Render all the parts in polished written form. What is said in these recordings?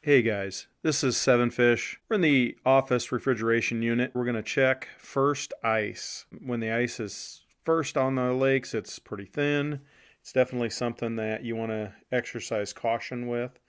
Hey guys, this is Seven Fish. We're in the office refrigeration unit. We're going to check first ice. When the ice is first on the lakes, it's pretty thin. It's definitely something that you want to exercise caution with.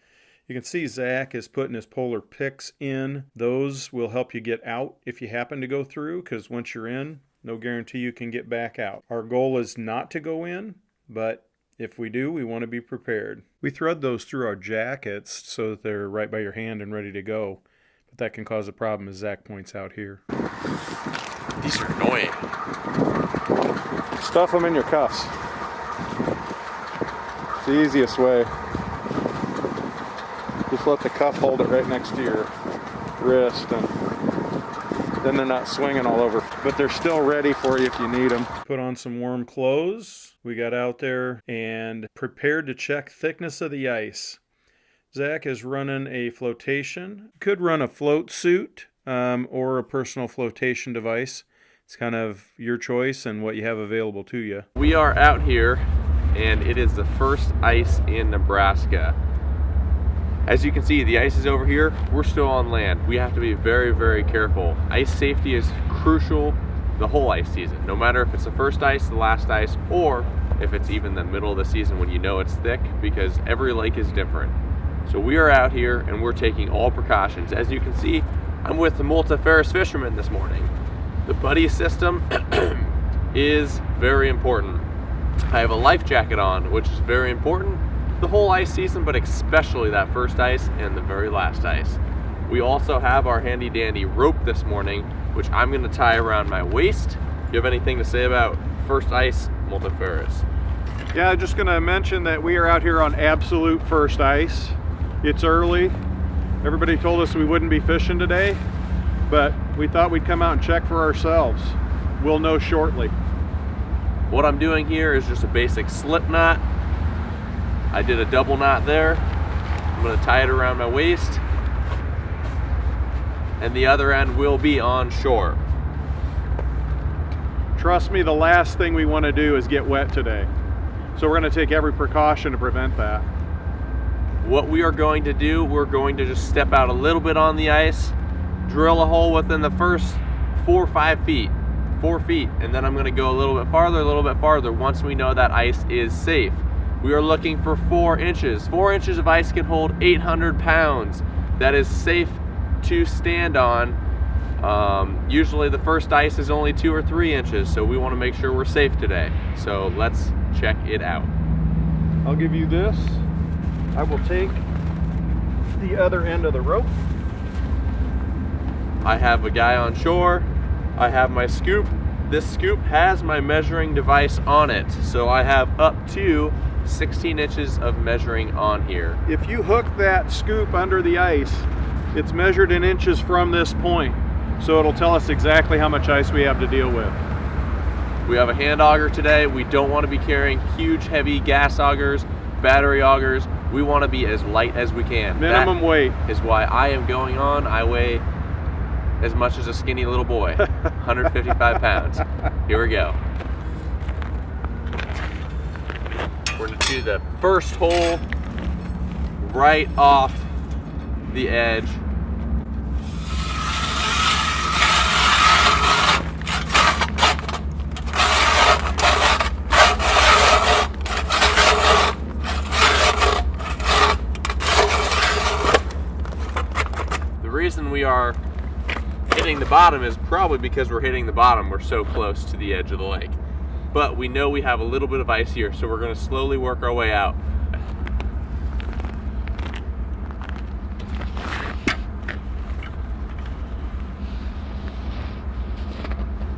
You can see Zach is putting his polar picks in. Those will help you get out if you happen to go through, because once you're in, no guarantee you can get back out. Our goal is not to go in, but if we do, we want to be prepared. We thread those through our jackets so that they're right by your hand and ready to go. But that can cause a problem, as Zach points out here. These are annoying. Stuff them in your cuffs. It's the easiest way. Just let the cuff hold it right next to your wrist, and then they're not swinging all over. But they're still ready for you if you need them. Put on some warm clothes. We got out there and prepared to check thickness of the ice. Zach is running a flotation. Could run a float suit or a personal flotation device. It's kind of your choice and what you have available to you. We are out here and it is the first ice in Nebraska. As you can see, the ice is over here. We're still on land. We have to be very, very careful. Ice safety is crucial the whole ice season, no matter if it's the first ice, the last ice, or if it's even the middle of the season when you know it's thick, because every lake is different. So we are out here and we're taking all precautions. As you can see, I'm with the Multifarious Fisherman this morning. The buddy system is very important. I have a life jacket on, which is very important the whole ice season, but especially that first ice and the very last ice. We also have our handy dandy rope this morning, which I'm going to tie around my waist. Do you have anything to say about first ice, Multifarious? Yeah, just going to mention that we are out here on absolute first ice. It's early. Everybody told us we wouldn't be fishing today, but we thought we'd come out and check for ourselves. We'll know shortly. What I'm doing here is just a basic slip knot. I did a double knot there. I'm going to tie it around my waist, and the other end will be on shore. Trust me, the last thing we want to do is get wet today. So we're going to take every precaution to prevent that. What we are going to do, we're going to just step out a little bit on the ice, drill a hole within the first 4 or 5 feet, 4 feet, and then I'm going to go a little bit farther once we know that ice is safe. We are looking for 4 inches. 4 inches of ice can hold 800 pounds. That is safe to stand on. Usually the first ice is only 2 or 3 inches, so we want to make sure we're safe today. So let's check it out. I'll give you this. I will take the other end of the rope. I have a guy on shore. I have my scoop. This scoop has my measuring device on it, so I have up to 16 inches of measuring on here. If you hook that scoop under the ice, it's measured in inches from this point, so it'll tell us exactly how much ice we have to deal with. We have a hand auger today. We don't want to be carrying huge, heavy gas augers, battery augers. We want to be as light as we can. Minimum weight is why I am going on. I weigh as much as a skinny little boy, 155 pounds. Here we go. We're going to do the first hole right off the edge. The reason we are hitting the bottom is probably because we're hitting the bottom. We're so close to the edge of the lake. But we know we have a little bit of ice here, so we're going to slowly work our way out.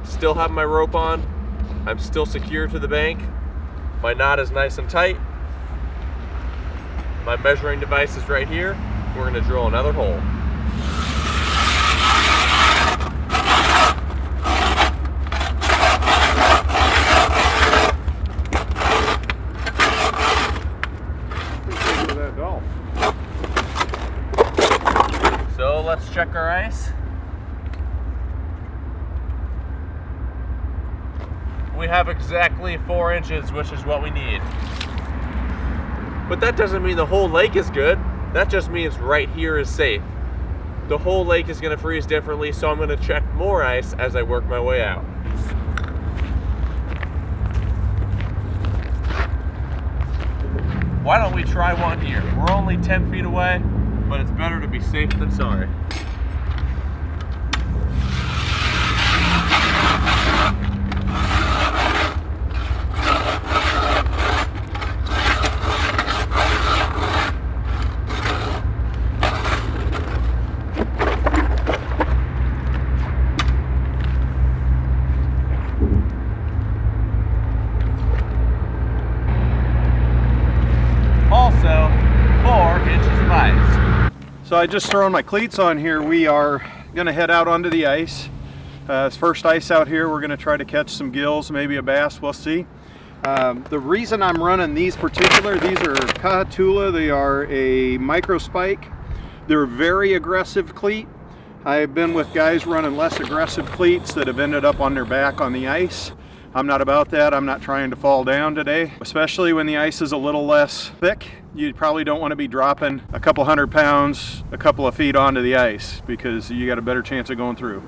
Still have my rope on. I'm still secure to the bank. My knot is nice and tight. My measuring device is right here. We're going to drill another hole. So let's check our ice. We have exactly 4 inches, which is what we need. But that doesn't mean the whole lake is good. that just means right here is safe. The whole lake is going to freeze differently, so I'm going to check more ice as I work my way out. Why don't we try one here? We're only 10 feet away, but it's better to be safe than sorry. Also, 4 inches of ice. So I just thrown my cleats on here. We are gonna head out onto the ice. It's first ice out here. We're gonna try to catch some gills, maybe a bass, we'll see. The reason I'm running these are Kahatula. They are a micro spike. They're a very aggressive cleat. I've been with guys running less aggressive cleats that have ended up on their back on the ice. I'm not about that. I'm not trying to fall down today, especially when the ice is a little less thick. You probably don't want to be dropping a couple 100 pounds a couple of feet onto the ice, because you got a better chance of going through.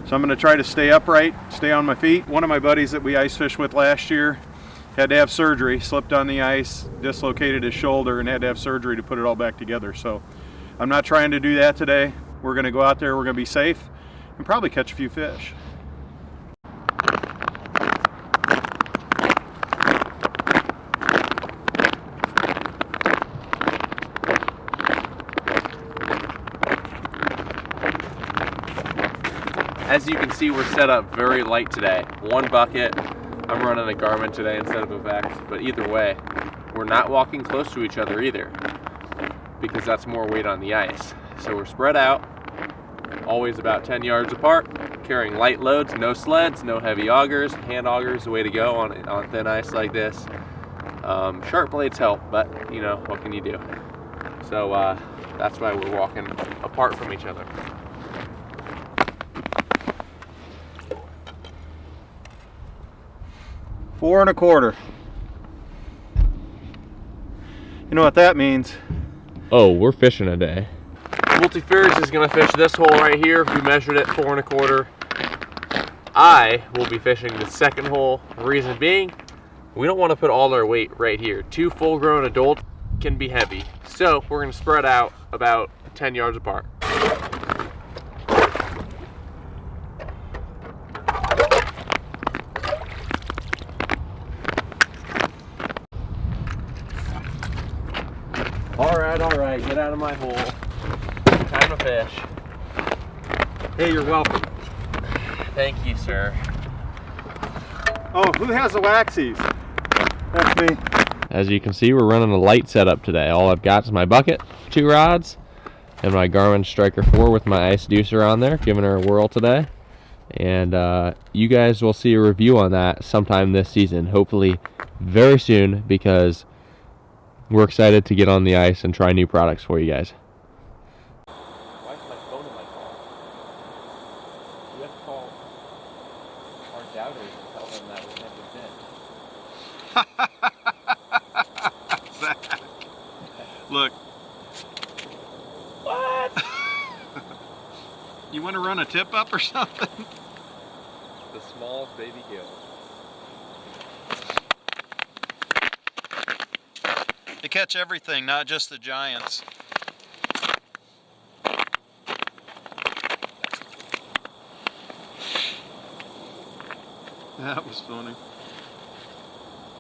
So I'm going to try to stay upright, stay on my feet. One of my buddies that we ice fished with last year had to have surgery, slipped on the ice, dislocated his shoulder, and had to have surgery to put it all back together. So I'm not trying to do that today. We're going to go out there, we're going to be safe, and probably catch a few fish. As you can see, we're set up very light today. One bucket. I'm running a Garmin today instead of a Vex, but either way, we're not walking close to each other either, because that's more weight on the ice. So we're spread out, always about 10 yards apart, carrying light loads, no sleds, no heavy augers. Hand augers the way to go on thin ice like this. Sharp blades help, but you know, what can you do? So that's why we're walking apart from each other. Four and a quarter. You know what that means? Oh, we're fishing today. Multifarious is gonna fish this hole right here. We measured it 4 1/4. I will be fishing the second hole. Reason being, we don't want to put all our weight right here. 2 full-grown adults can be heavy, so we're gonna spread out about 10 yards apart. All right, get out of my hole. Time to fish. Hey, you're welcome. Thank you, sir. Oh, who has the waxies? That's me. As you can see, we're running a light setup today. All I've got is my bucket, 2 rods, and my Garmin Striker 4 with my ice deucer on there, giving her a whirl today. And you guys will see a review on that sometime this season, hopefully very soon, because we're excited to get on the ice and try new products for you guys. Why is my phone in my car? You have to call our doubters and tell them that we never been. Look. What? You want to run a tip up or something? The smallest baby gill. They catch everything, not just the giants. That was funny.